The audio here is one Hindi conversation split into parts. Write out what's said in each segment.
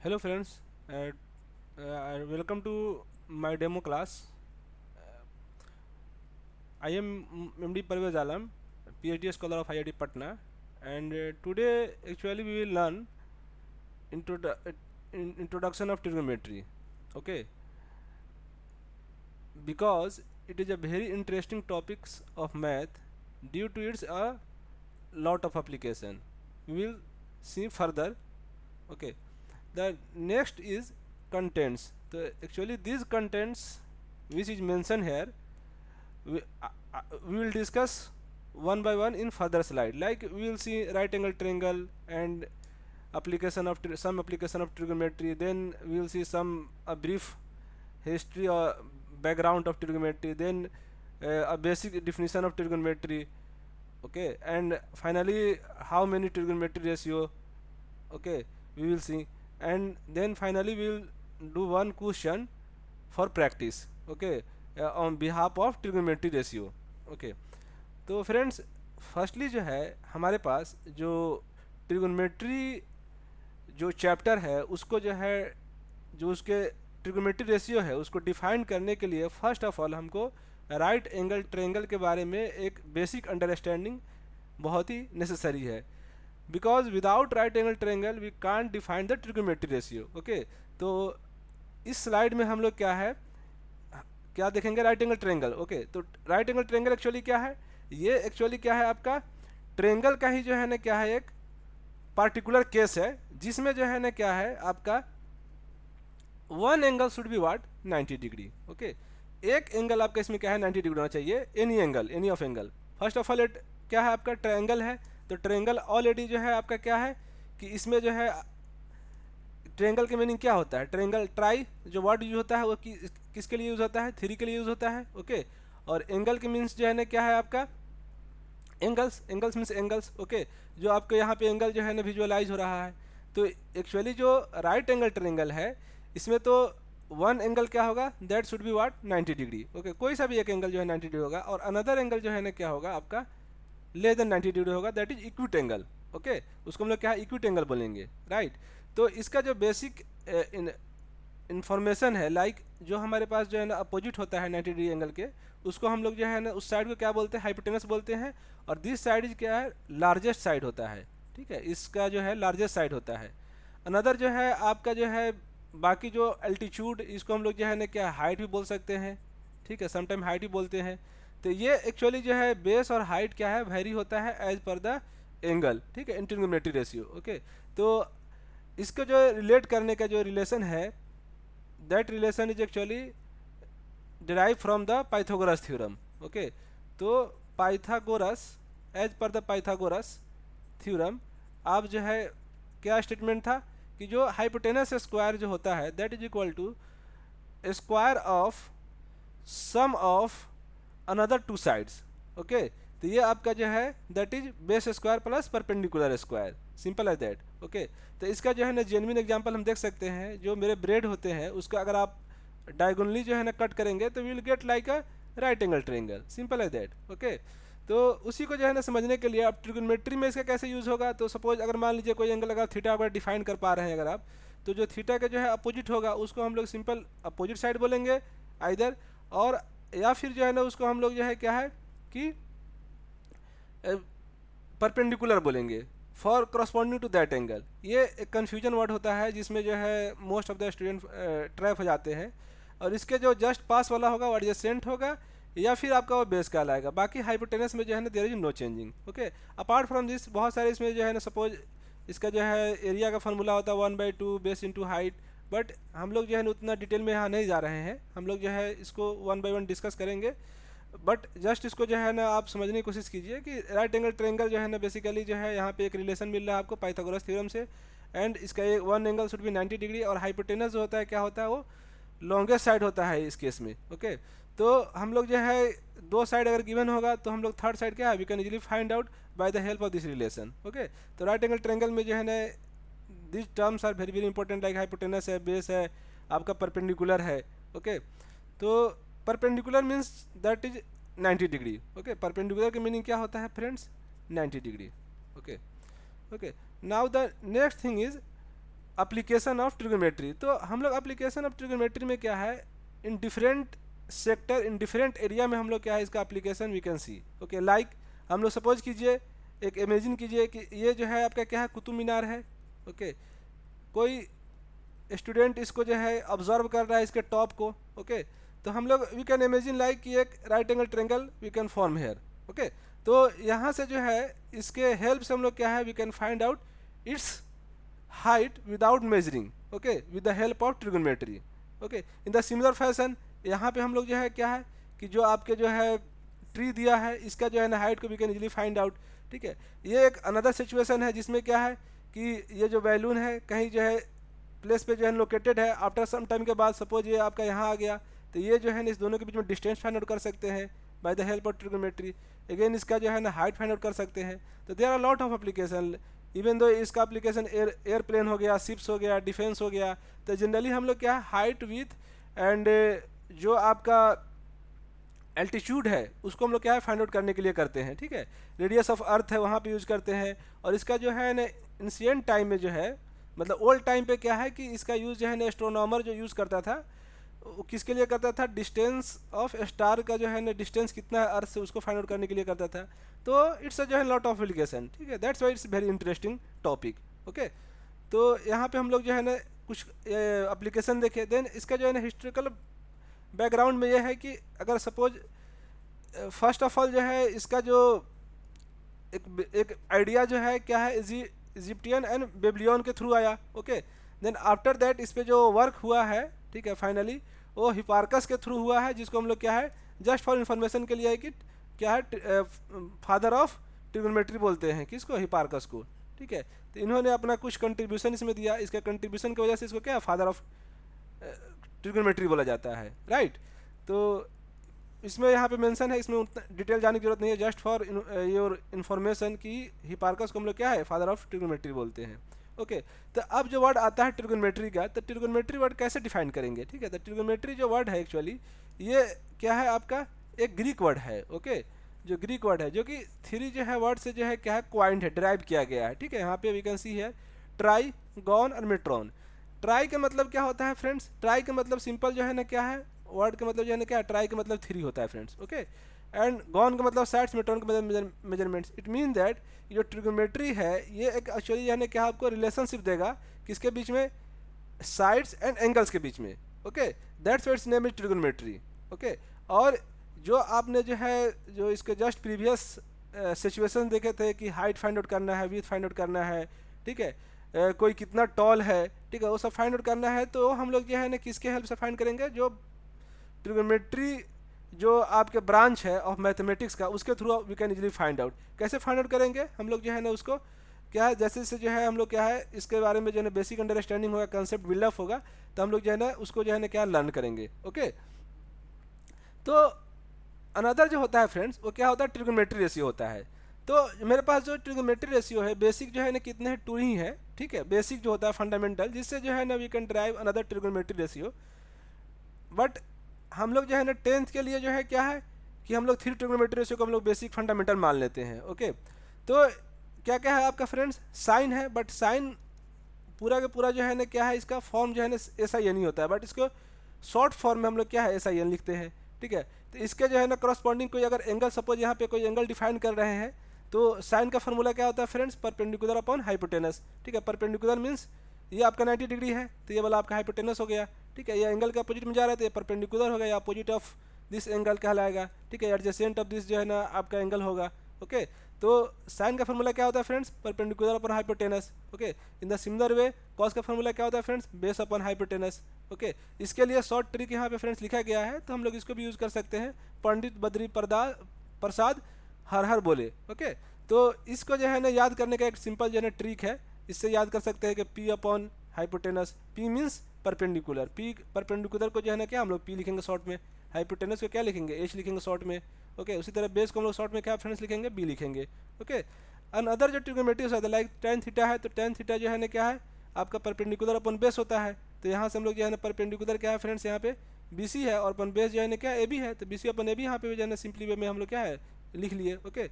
Hello friends, welcome to my demo class. I am MD Parvez Alam, PhD scholar of IIT Patna, and today actually we will learn introduction of trigonometry. Okay, because it is a very interesting topics of math due to its a lot of application. We will see further. Okay, the next is contents. So actually these contents which is mentioned here we, we will discuss one by one in further slide, like we will see right angle triangle and application of some application of trigonometry, then we will see some a brief history or background of trigonometry, then a basic definition of trigonometry. Okay, and finally how many trigonometry ratio. Okay, we will see, and then finally we will do one question for practice. Okay, on behalf of trigonometry ratio. Okay, तो फ्रेंड्स फर्स्टली जो है हमारे पास जो ट्रिगोनोमेट्री जो चैप्टर है उसको जो है जो उसके ट्रिगोनोमेट्री रेशियो है उसको डिफाइन करने के लिए फर्स्ट ऑफ ऑल हमको राइट एंगल ट्रायंगल के बारे में एक बेसिक अंडरस्टैंडिंग बहुत ही नेसेसरी है, because without right angle triangle we can't define the trigonometry ratio. Okay, तो इस स्लाइड में हम लोग क्या है क्या देखेंगे, राइट एंगल ट्रायंगल. ओके, तो राइट एंगल ट्रायंगल एक्चुअली क्या है, ये एक्चुअली क्या है आपका ट्रायंगल का ही जो है ना क्या है एक पार्टिकुलर केस है जिसमें जो है ना क्या है आपका one angle should be what 90 degree. Okay, एक एंगल आपका इसमें क्या है 90 डिग्री होना चाहिए, any angle, any of angle. First of all it क्या है आपका ट्रायंगल है, तो ट्रायंगल ऑलरेडी जो है आपका क्या है कि इसमें जो है ट्रायंगल के मीनिंग क्या होता है, ट्रायंगल ट्राई जो वर्ड यूज होता है वो किसके लिए यूज होता है, थ्री के लिए यूज होता है. ओके, और एंगल के मीन्स जो है ना क्या है आपका angles, angles means angles. Okay, जो आपके यहाँ पे एंगल जो है ना विजुअलाइज हो रहा है, तो एक्चुअली जो राइट एंगल ट्रायंगल है इसमें तो वन एंगल क्या होगा that should be what 90 degree. Okay, कोई सा भी एक एंगल जो है 90 डिग्री होगा और अनदर एंगल जो है ना क्या होगा आपका लेस देन 90 डिग्री होगा, दैट इज इक्विट एंगल. ओके, उसको हम लोग क्या है इक्विट एंगल बोलेंगे, राइट. तो इसका जो बेसिक इन्फॉर्मेशन है, लाइक जो हमारे पास जो है ना अपोजिट होता है 90 डिग्री एंगल के, उसको हम लोग जो है ना उस साइड को क्या बोलते हैं हाइपोटेनस बोलते हैं, और दिस साइड इज क्या है लार्जेस्ट साइड होता है. ठीक है, इसका जो है लार्जेस्ट साइड होता है. अनदर जो है आपका जो है बाकी जो एल्टीट्यूड, इसको हम लोग जो है ना क्या हाइट भी बोल सकते हैं. ठीक है, समटाइम हाइट भी बोलते हैं. तो ये एक्चुअली जो है बेस और हाइट क्या है वेरी होता है एज पर द एंगल. ठीक है, इन ट्रिगोनोमेट्री रेशियो. ओके, तो इसको जो रिलेट करने का जो रिलेशन है that relation is actually derive from the Pythagoras theorem. Okay, तो Pythagoras as per the Pythagoras theorem आप जो है क्या स्टेटमेंट था कि जो हाइपोटेनस स्क्वायर जो होता है that is equal to square of sum of another two sides. Okay, तो ये आपका जो है that is base square plus perpendicular square, simple as that. Okay, तो इसका जो है ना जेन्युइन एग्जांपल हम देख सकते हैं, जो मेरे ब्रेड होते हैं उसका अगर आप डायगोनली जो है ना कट करेंगे तो will get like a right angle triangle, simple as that. Okay, तो उसी को जो है ना समझने के लिए आप ट्रिगोनोमेट्री में इसका कैसे यूज़ होगा, तो सपोज अगर मान लीजिए कोई एंगल अगर थीटा अगर डिफाइन कर पा रहे हैं अगर आप, तो जो थीटा का जो है अपोजिट होगा उसको हम लोग सिंपल अपोजिट साइड बोलेंगे आइदर, और या फिर जो है ना उसको हम लोग जो है क्या है कि परपेंडिकुलर बोलेंगे for corresponding to that angle. ये एक कन्फ्यूजन वर्ड होता है जिसमें जो है most of the student trap हो जाते हैं, और इसके जो जस्ट पास वाला होगा वो एडजेसेंट होगा या फिर आपका वो बेस कहलाएगा. बाकी हाइपोटेनस में जो है ना there is no changing. Okay, apart from this बहुत सारे इसमें जो है ना सपोज इसका जो है एरिया का फॉर्मूला होता है 1/2 बेस इंटू हाइट, बट हम लोग जो है ना उतना डिटेल में यहाँ नहीं जा रहे हैं, हम लोग जो है इसको 1 by 1 डिस्कस करेंगे. बट जस्ट इसको जो है ना आप समझने की कोशिश कीजिए कि राइट एंगल ट्रायंगल जो है ना बेसिकली जो है यहाँ पे एक रिलेशन मिल रहा है आपको पाइथागोरस थ्योरम से, एंड इसका एक one angle should B 90 degree, और हाइपोटेनस जो होता है क्या होता है वो लॉन्गेस्ट साइड होता है इस केस में. ओके, तो हम लोग जो है दो साइड अगर गिवन होगा तो हम लोग थर्ड साइड क्या है we can easily find out by the help of this relation. Okay, तो राइट एंगल ट्रायंगल में जो है ना this terms are very very important, like hypotenuse है, बेस है, आपका परपेंडिकुलर है. ओके, तो perpendicular means that is 90 degree. Okay, perpendicular की मीनिंग क्या होता है friends 90 degree. Okay, okay, now the next thing is application of trigonometry. तो हम लोग एप्लीकेशन ऑफ ट्रिग्नोमेट्री में क्या है, in different sector in different area में हम लोग क्या है इसका application we can see. Okay, like हम लोग सपोज कीजिए, एक इमेजिन कीजिए कि ये जो है आपका क्या है, कुतुब मीनार है। ओके, कोई स्टूडेंट इसको जो है ऑब्जर्व कर रहा है इसके टॉप को। ओके, तो हम लोग वी कैन इमेजिन लाइक कि एक right angle triangle we can form here. Okay, तो यहाँ से जो है इसके हेल्प से हम लोग क्या है we can find out its height without measuring. Okay, with the help of trigonometry. Okay, in the similar fashion यहाँ पे हम लोग जो है क्या है कि जो आपके जो है ट्री दिया है इसका जो है ना हाइट को we can easily find out. ठीक है, ये एक अनदर सिचुएशन है जिसमें क्या है कि ये जो बैलून है कहीं जो है प्लेस पे जो है लोकेटेड है, आफ्टर सम टाइम के बाद सपोज ये आपका यहाँ आ गया, तो ये जो है ना इस दोनों के बीच में डिस्टेंस फाइंड आउट कर सकते हैं bye the help of trigonometry. Again इसका जो है ना हाइट फाइंड आउट कर सकते हैं। तो there are lot of application, even though इसका एप्लीकेशन एयरप्लेन हो गया, शिप्स हो गया, डिफेंस हो गया। तो जनरली हम लोग क्या है हाइट विथ एंड जो आपका एल्टीट्यूड है उसको हम लोग क्या है फाइंड आउट करने के लिए करते हैं। ठीक है, रेडियस ऑफ अर्थ है वहाँ पे यूज करते हैं। और इसका जो है ना इंसियंट टाइम में जो है मतलब ओल्ड टाइम पे क्या है कि इसका यूज़ जो है ना एस्ट्रोनॉमर जो यूज़ करता था वो किसके लिए करता था, डिस्टेंस ऑफ स्टार का जो है ना डिस्टेंस कितना है अर्थ से उसको फाइंड आउट करने के लिए करता था। तो इट्स जो है लॉट ऑफ एप्लीकेशन। ठीक है, that's why it's very interesting topic. Okay, तो यहाँ पे हम लोग जो है ना कुछ एप्लीकेशन देखे। देन इसका जो है ना हिस्ट्रिकल बैकग्राउंड में ये है कि अगर सपोज फर्स्ट ऑफ ऑल जो है इसका जो एक आइडिया जो है क्या है इजिप्टियन एंड बेबलियन के थ्रू आया। ओके, देन आफ्टर दैट इस पे जो वर्क हुआ है, ठीक है, फाइनली वो हिपार्कस के थ्रू हुआ है, जिसको हम लोग क्या है जस्ट फॉर इन्फॉर्मेशन के लिए है कि क्या है फादर ऑफ ट्रिग्नोमेट्री बोलते हैं किसको, हिपार्कस को। ठीक है, तो इन्होंने अपना कुछ कंट्रीब्यूशन इसमें दिया, इसके कंट्रीब्यूशन की वजह से इसको क्या फादर ऑफ ट्रिग्नोमेट्री बोला जाता है। राइट, तो इसमें यहाँ पे मेंशन है, इसमें उतना डिटेल जाने की जरूरत नहीं है, जस्ट फॉर योर इन्फॉर्मेशन की हिपार्कस को हम लोग क्या है फादर ऑफ ट्रिग्नोमेट्री बोलते हैं। ओके, तो अब जो वर्ड आता है ट्रिग्नोमेट्री का, तो ट्रिग्नोमेट्री वर्ड कैसे डिफाइन करेंगे। ठीक है, तो ट्रिग्नोमेट्री जो वर्ड है एक्चुअली ये क्या है आपका एक ग्रीक वर्ड है। ओके, जो ग्रीक वर्ड है जो कि थ्री जो है वर्ड से जो है क्या है क्वाइंड है, डिराइव किया गया है। ठीक है, यहाँ पे वी कैन सी है ट्राई, गॉन और मेट्रॉन। ट्राई का मतलब क्या होता है फ्रेंड्स, ट्राई का मतलब सिंपल जो है ना क्या है वर्ड का मतलब जो है ना क्या ट्राई का मतलब थ्री होता है फ्रेंड्स। ओके, एंड गॉन का मतलब साइड्स, मेट्रॉन का मतलब मेजरमेंट्स। इट मीन दैट जो ट्रिग्नोमेट्री है ये एक एक्चुअली यानी क्या आपको रिलेशनशिप देगा किसके बीच में, साइड्स एंड एंगल्स के बीच में। Okay, that's what it's name is trigonometry. Okay, और जो आपने जो है जो इसके जस्ट प्रीवियस सिचुएशन देखे थे कि हाइट फाइंड आउट करना है, विड्थ फाइंड आउट करना है, ठीक है, कोई कितना टॉल है, ठीक है, वो सब फाइंड आउट करना है, तो हम लोग जो है ना किसके हेल्प से फाइंड करेंगे, जो ट्रिग्नोमेट्री जो आपके ब्रांच है ऑफ मैथमेटिक्स का उसके through we can easily find out. कैसे फाइंड आउट करेंगे हम लोग जो है ना उसको क्या है जैसे से जो है हम लोग क्या है इसके बारे में जो है ना बेसिक अंडरस्टैंडिंग होगा, कंसेप्ट बिल्डअप होगा, तो हम लोग जो है ना उसको जो है ना क्या लर्न करेंगे। ओके, तो अनदर जो होता है फ्रेंड्स वो क्या होता है ट्रिग्नोमेट्री रेशियो होता है। तो मेरे पास जो ट्रिग्नोमेट्री रेशियो है बेसिक जो है ना कितने हैं, टू ही है। ठीक है, बेसिक जो होता है फंडामेंटल, जिससे जो है ना we can derive another trigonometry ratio. But हम लोग जो है ना 10th के लिए जो है क्या है कि हम लोग थ्री ट्रिग्नोमेट्री रेशियो को हम लोग बेसिक फंडामेंटल मान लेते हैं। ओके, तो क्या क्या है आपका फ्रेंड्स, साइन है, बट साइन पूरा का पूरा जो है ना क्या है इसका फॉर्म जो है ना SIN ही होता है, बट इसको शॉर्ट फॉर्म में हम लोग क्या है SIN लिखते हैं। ठीक है, तो इसके जो है ना करस्पॉन्डिंग कोई अगर एंगल सपोज यहाँ पे कोई एंगल डिफाइन कर रहे हैं तो साइन का फॉर्मूला क्या होता है फ्रेंड्स, परपेंडिकुलर अपॉन हाइपोटेनस। ठीक है, परपेंडिकुलर मीन्स ये आपका 90 डिग्री है तो ये वाला आपका हाइपोटेनस हो गया। ठीक है, ये एंगल के अपोजिट में जा रहा है तो ये परपेंडिकुलर होगा, या अपोजिट ऑफ दिस एंगल कहलाएगा। ठीक है, एडजेसेंट ऑफ दिस जो है ना आपका एंगल होगा। ओके, तो साइन का फॉर्मूला क्या होता है friends, perpendicular upon hypotenuse. Okay, in the similar way cos का फॉर्मूला क्या होता है friends, base upon hypotenuse. Okay, इसके लिए शॉर्ट ट्रिक यहाँ पे फ्रेंड्स लिखा गया है, तो हम लोग इसको भी यूज़ कर सकते हैं, पंडित बद्री प्रसाद हर हर बोले। ओके, तो इसको जो है ना याद करने का एक सिंपल जो है ना ट्रिक है, इससे याद कर सकते हैं कि P upon hypotenuse, P means perpendicular, P perpendicular को जो है ना क्या हम लोग P लिखेंगे शॉर्ट में, हाइपोटेनस को क्या लिखेंगे H लिखेंगे शॉर्ट में। ओके, उसी तरह बेस को हम लोग शॉर्ट में क्या फ्रेंड्स लिखेंगे B लिखेंगे। ओके, अनदर जो ट्रिग्नोमेट्री होता है लाइक tan थीटा है, तो tan थीटा जो है ना क्या है आपका परपेंडिकुलर अपन बेस होता है, तो यहाँ से हम लोग जो है ना परपेंडिकुलर क्या है फ्रेंड्स यहाँ पे BC है, और अपन बेस जो है ना क्या AB है, तो BC अपन AB यहाँ पे जो है ना सिंपली वे में हम लोग क्या है लिख लिए। ओके,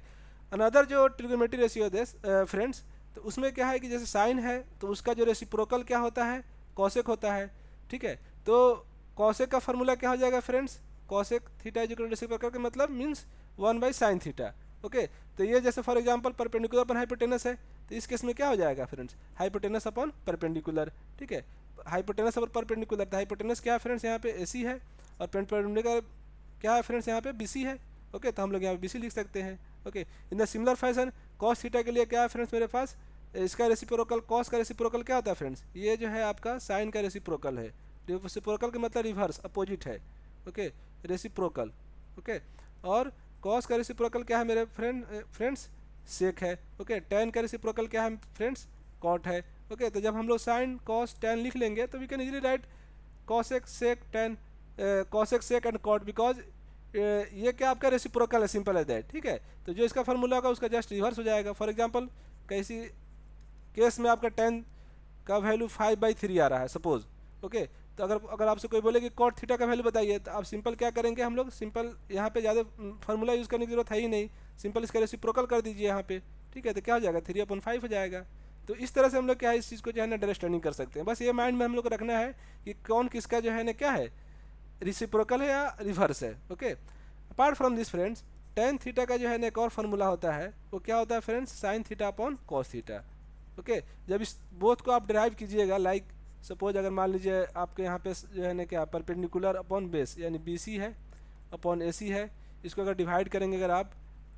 अनदर जो ट्रिग्नोमेट्री रेशियो है फ्रेंड्स तो उसमें क्या है कि जैसे साइन है तो उसका जो रेसिप्रोकल क्या होता है, कॉसेक होता है, ठीक है। तो कॉसेक का फॉर्मूला क्या हो जाएगा friends, cosec theta is equal to reciprocal का मतलब मीन्स 1/sin थीटा, ओके। तो ये जैसे फॉर एग्जांपल परपेंडिकुलर अपन हाइपोटेनस है, तो इस केस में क्या हो जाएगा फ्रेंड्स, हाइपोटेनस अपॉन परपेंडिकुलर, ठीक है। हाइपोटेनस अपॉन परपेंडिकुलर, तो हाइपोटेनस क्या है फ्रेंड्स यहाँ पे एसी है, और परपेंडिकुलर क्या है फ्रेंड्स यहाँ पे बीसी है, ओके। तो हम लोग यहाँ पे बीसी लिख सकते हैं, okay. In the similar fashion cos theta के लिए क्या है फ्रेंड्स मेरे पास, इसका रेसिप्रोकल, कॉस का रेसिप्रोकल क्या होता है फ्रेंड्स, ये जो है आपका साइन का रेसिप्रोकल है। रेसिप्रोकल का मतलब रिवर्स, अपोजिट है, ओके, रेसिप्रोकल, ओके। और कॉस का रेसिप्रोकल क्या है मेरे फ्रेंड्स, सेक है, ओके। टेन का रेसिप्रोकल क्या है फ्रेंड्स, कॉट है, ओके। तो जब हम लोग साइन कॉस टेन लिख लेंगे तो we can easily write cosec sec tan, cosec sec and cot, because ये क्या आपका रेसिप्रोकल है, सिंपल एज दैट, ठीक है। तो जो इसका फॉर्मूला होगा उसका जस्ट रिवर्स हो जाएगा। फॉर एग्जांपल कैसी केस में आपका 10 का वैल्यू 5/3 आ रहा है सपोज, ओके। तो अगर आपसे कोई बोले कि कॉट थीटा का वैल्यू बताइए, तो आप सिंपल क्या करेंगे, हम लोग सिंपल यहाँ पे ज़्यादा फार्मूला यूज़ करने की जरूरत है ही नहीं, सिंपल इसका रेसिप्रोकल कर दीजिए यहाँ पे, ठीक है। तो क्या हो जाएगा, 3/5 हो जाएगा। तो इस तरह से हम लोग क्या है इस चीज़ को जो है ना अंडरस्टैंडिंग कर सकते हैं। बस ये माइंड में हम लोग को रखना है कि कौन किसका जो है ना क्या है, रिसिप्रोकल है या रिवर्स है, okay. Apart from this friends, tan theta का जो है ना एक और फार्मूला होता है, वो क्या होता है friends, sine theta upon cos theta, okay. जब इस बोथ को आप डिराइव कीजिएगा, लाइक सपोज अगर मान लीजिए आपके यहाँ पे जो है ना क्या परपेंडिकुलर अपॉन बेस यानी बी सी है अपॉन ए सी है, इसको अगर डिवाइड करेंगे अगर आप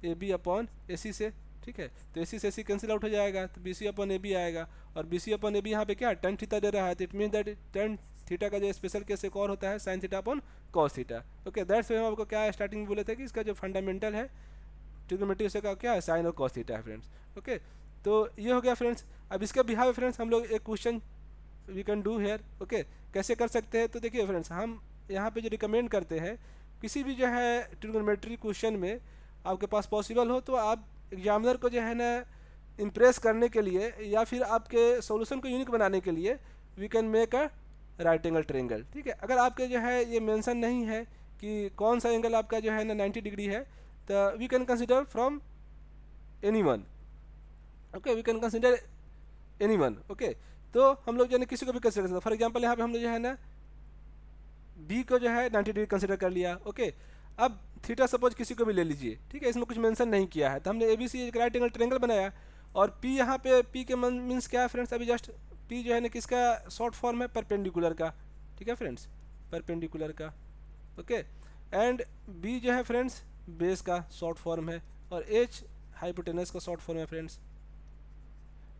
ए बी अपॉन ए सी से, ठीक है, तो ए सी से ए सी कैंसिल आउट हो जाएगा, तो B C upon A B आएगा। और B C upon A B यहाँ पे क्या है, टेन थीटा दे रहा है, तो it mean that tan theta का जो स्पेशल केस एक और होता है sine theta upon cos theta, okay. That's हम आपको क्या स्टार्टिंग में बोले थे कि इसका जो फंडामेंटल है ट्रिग्नोमेट्री से का क्या है, साइन और कॉस थीटा है फ्रेंड्स, ओके। तो ये हो गया फ्रेंड्स। अब इसके बिहाव फ्रेंड्स हम लोग एक question we can do here, okay. कैसे कर सकते हैं, तो देखिए फ्रेंड्स हम यहाँ पे जो रिकमेंड करते हैं, किसी भी जो है ट्रिग्नोमेट्री क्वेश्चन में आपके पास पॉसिबल हो तो आप एग्जामिनर को जो है ना इम्प्रेस करने के लिए या फिर आपके सोल्यूशन को यूनिक बनाने के लिए we can make a right angle triangle, ठीक है। अगर आपके जो है ये मेंशन नहीं है कि कौन सा एंगल आपका जो है ना 90 डिग्री है, तो we can consider from anyone, okay, we can consider anyone, okay. तो हम लोग जो है किसी को भी कंसिडर कर सकते हैं। फॉर एग्जांपल यहाँ पे हम लोग जो है ना बी को जो है 90 डिग्री कंसिडर कर लिया, ओके। अब थीटा सपोज किसी को भी ले लीजिए, ठीक है, इसमें कुछ मेंशन नहीं किया है, तो हमने ए बी सी एक राइट एंगल ट्रायंगल बनाया। और पी यहाँ पे पी के मीन्स क्या है फ्रेंड्स, अभी जस्ट पी जो है ना किसका शॉर्ट फॉर्म है, परपेंडिकुलर का, ठीक है फ्रेंड्स, परपेंडिकुलर का, ओके। एंड बी जो है फ्रेंड्स बेस का शॉर्ट फॉर्म है, और एच हाइपोटेनस का शॉर्ट फॉर्म है फ्रेंड्स,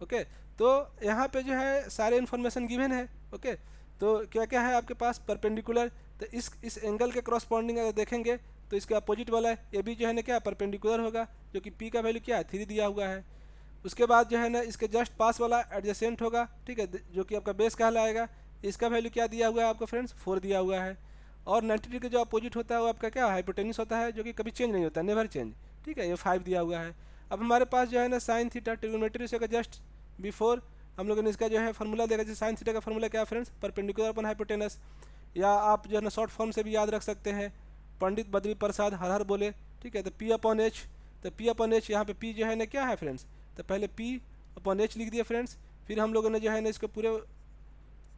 ओके। तो यहाँ पे जो है सारे इन्फॉर्मेशन गिवन है, ओके। तो क्या क्या है आपके पास, परपेंडिकुलर, तो इस एंगल के क्रॉसपॉन्डिंग अगर देखेंगे तो इसके अपोजिट वाला है, ये भी जो है ना क्या परपेंडिकुलर होगा, जो कि पी का वैल्यू क्या है 3 दिया हुआ है। उसके बाद जो है ना इसके जस्ट पास वाला एडजेसेंट होगा, ठीक है, जो कि आपका बेस कहलाएगा, इसका वैल्यू क्या दिया हुआ है आपको फ्रेंड्स 4 दिया हुआ है। और 90 डिग्री जो अपोजिट होता है वो आपका क्या हाइपोटेनस होता है, जो कि कभी चेंज नहीं होता, नेवर चेंज, ठीक है, ये 5 दिया हुआ है। अब हमारे पास जो है ना साइन थीटा ट्रिग्नोमेट्री से जस्ट बिफोर हम लोगों ने इसका जो है फार्मूला देखा, जैसे साइन थीटा का फार्मूला क्या है फ्रेंड्स, परपेंडिकुलर अपन हाइपोटेनस, या आप जो है ना शॉर्ट फॉर्म से भी याद रख सकते हैं, पंडित बद्री प्रसाद हर हर बोले, ठीक है। तो पी अपॉन एच, तो पी अपॉन एच यहाँ पे पी जो है ना क्या है फ्रेंड्स, तो पहले पी अपॉन एच लिख दिया फ्रेंड्स। फिर हम लोगों ने जो है ना इसको पूरे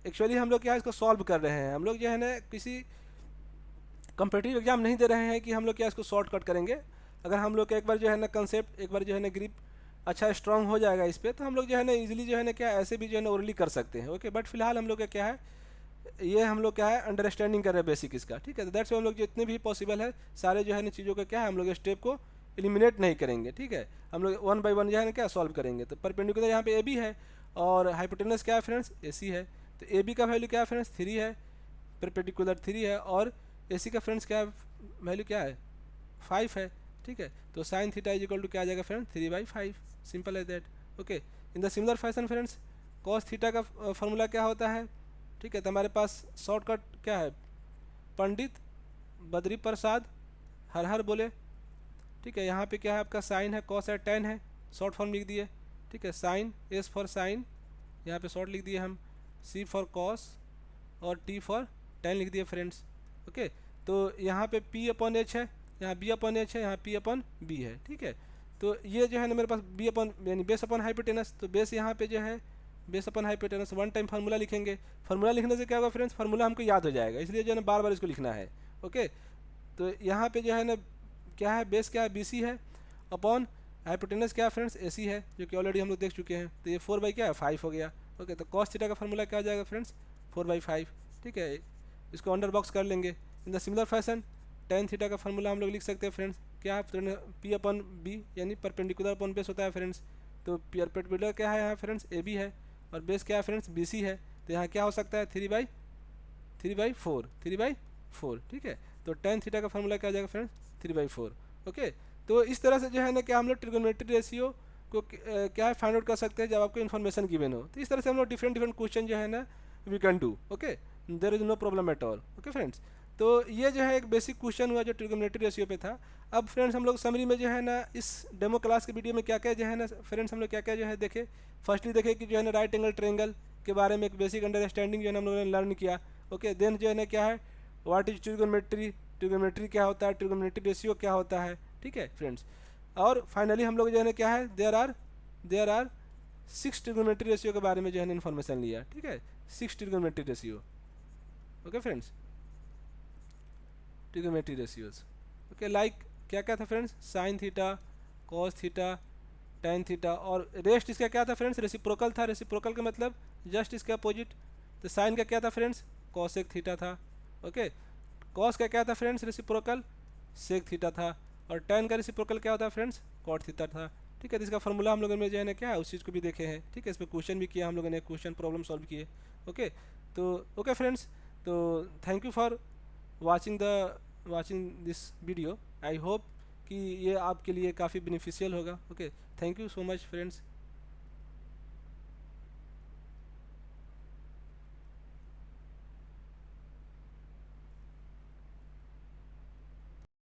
एक्चुअली हम लोग क्या है इसको सॉल्व कर रहे हैं, हम लोग जो है ना किसी कम्पिटिटिव एग्जाम नहीं दे रहे हैं कि हम लोग क्या इसको शॉर्टकट करेंगे। अगर हम लोग एक बार जो है ना कंसेप्ट एक बार जो है ना ग्रिप अच्छा स्ट्रांग हो जाएगा इस पर, तो हम लोग जो है ना इजीली जो है ना क्या ऐसे भी जो है ना ओरली कर सकते हैं, ओके। बट फिलहाल हम लोग का क्या है, ये हम लोग क्या है अंडरस्टैंडिंग कर रहे हैं बेसिक इसका, ठीक है। तो दैट्स हम लोग जितने भी पॉसिबल है सारे जो है ना चीज़ों का क्या है हम लोग स्टेप को एलिमिनेट नहीं करेंगे, ठीक है। हम लोग 1 बाई 1 जो है ना क्या सॉल्व करेंगे। तो परपेंडिकुलर यहाँ पे ए बी है और हाइपोटेनस क्या है फ्रेंड्स ए सी है, तो ए बी का वैल्यू क्या है फ्रेंड्स 3 है, परपेंडिकुलर 3 है, और ए सी का फ्रेंड्स क्या वैल्यू क्या है 5 है, ठीक है। तो sine theta is equal to क्या आ जाएगा friends 3/5, simple as that, okay. In the similar fashion friends cos theta का फॉर्मूला क्या होता है, ठीक है। तो हमारे पास शॉर्टकट क्या है, पंडित बद्री प्रसाद हर हर बोले, ठीक है। यहाँ पे क्या है आपका साइन है, कॉस है, टेन है, शॉर्ट फॉर्म लिख दिए, ठीक है। साइन एस फॉर साइन यहाँ पे शॉर्ट लिख दिए हम, सी फॉर कॉस और टी फॉर टेन लिख दिए फ्रेंड्स, ओके। तो यहाँ पे पी अपॉन एच है, यहाँ बी अपॉन एच है, यहाँ पी अपॉन बी है, ठीक है। तो ये जो है ना मेरे पास बी अपन यानी बेस अपन हाइपोटेनस, तो बेस यहाँ पे जो है बेस अपन हाइपोटेनस वन टाइम फार्मूला लिखेंगे। फार्मूला लिखने से क्या होगा फ्रेंड्स, फार्मूला हमको याद हो जाएगा, इसलिए जो है ना बार बार इसको लिखना है। ओके, तो यहाँ पे जो है ना क्या है, बेस क्या है, बी सी है, अपॉन हाइपोटेनस क्या है फ्रेंड्स, ए सी है, जो कि ऑलरेडी हम लोग देख चुके हैं। तो ये 4 बाई क्या है 5 हो गया। ओके, तो कॉस थीटा का फार्मूला क्या आ जाएगा फ्रेंड्स, 4/5। ठीक है, इसको अंडर बॉक्स कर लेंगे। इन the similar fashion tan theta का फार्मूला हम लोग लिख सकते हैं फ्रेंड्स, क्या है पी अपन बी यानी परपेंडिकुलर अपन बेस होता है फ्रेंड्स। तो परपेंडिकुलर क्या है यहाँ फ्रेंड्स, ए बी है, और बेस क्या है फ्रेंड्स, बी सी है। तो यहाँ क्या हो सकता है 3/4। ठीक है, तो टेन थीटा का फार्मूला क्या आ जाएगा फ्रेंड्स, 3/4। ओके, तो इस तरह से जो है ना क्या हम लोग ट्रिगोनोमेट्री रेशियो को क्या है फाइंड आउट कर सकते हैं जब आपको इन्फॉर्मेशन गिवन हो। तो इस तरह से हम लोग डिफरेंट क्वेश्चन जो है ना we can do. Okay, there is no problem at all. Okay friends, तो ये जो है एक बेसिक क्वेश्चन हुआ जो ट्रिगोनोमेट्री रेशियो पे था। अब फ्रेंड्स हम लोग समरी में जो है ना इस डेमो क्लास के वीडियो में क्या क्या जो है ना फ्रेंड्स हम लोग क्या क्या जो है देखे। फर्स्टली देखे कि जो है ना राइट एंगल ट्रायंगल के बारे में एक बेसिक अंडरस्टैंडिंग जो है ना हम लोगों ने लर्न किया। ओके, देन जो है ना क्या है व्हाट इज ट्रिगोनोमेट्री, ट्रिगोनोमेट्री क्या होता है, ट्रिगोनोमेट्री रेशियो क्या होता है। ठीक है फ्रेंड्स, और फाइनली हम लोग जो है ना क्या है देयर आर 6 ट्रिगोनोमेट्री रेशियो के बारे में जो है ना इन्फॉर्मेशन लिया। ठीक है, 6 trigonometry ratio. Okay friends, trigonometry ratios. Okay, like क्या क्या था friends, sine theta, cos theta, tan theta, और रेस्ट इसका क्या था फ्रेंड्स, रेसिप्रोकल था। रेसिप्रोकल का मतलब जस्ट इसके अपोजिट। तो साइन का क्या था फ्रेंड्स, कॉसेक थीटा था। ओके, कॉस का क्या था फ्रेंड्स, रेसिप्रोकल सेक थीटा था, और टेन का रेसिप्रोकल क्या होता है फ्रेंड्स, कॉट थीटा था। ठीक है, तो इसका फॉर्मूला हम लोगों ने जो है ना क्या है उस चीज़ को भी देखे हैं। ठीक है, इस पर क्वेश्चन भी किया हम लोगों ने, क्वेश्चन प्रॉब्लम सॉल्व किए। ओके, तो ओके फ्रेंड्स, तो thank you for watching this video. I hope कि ये आपके लिए काफ़ी बेनिफिशियल होगा। Okay, thank you so much friends.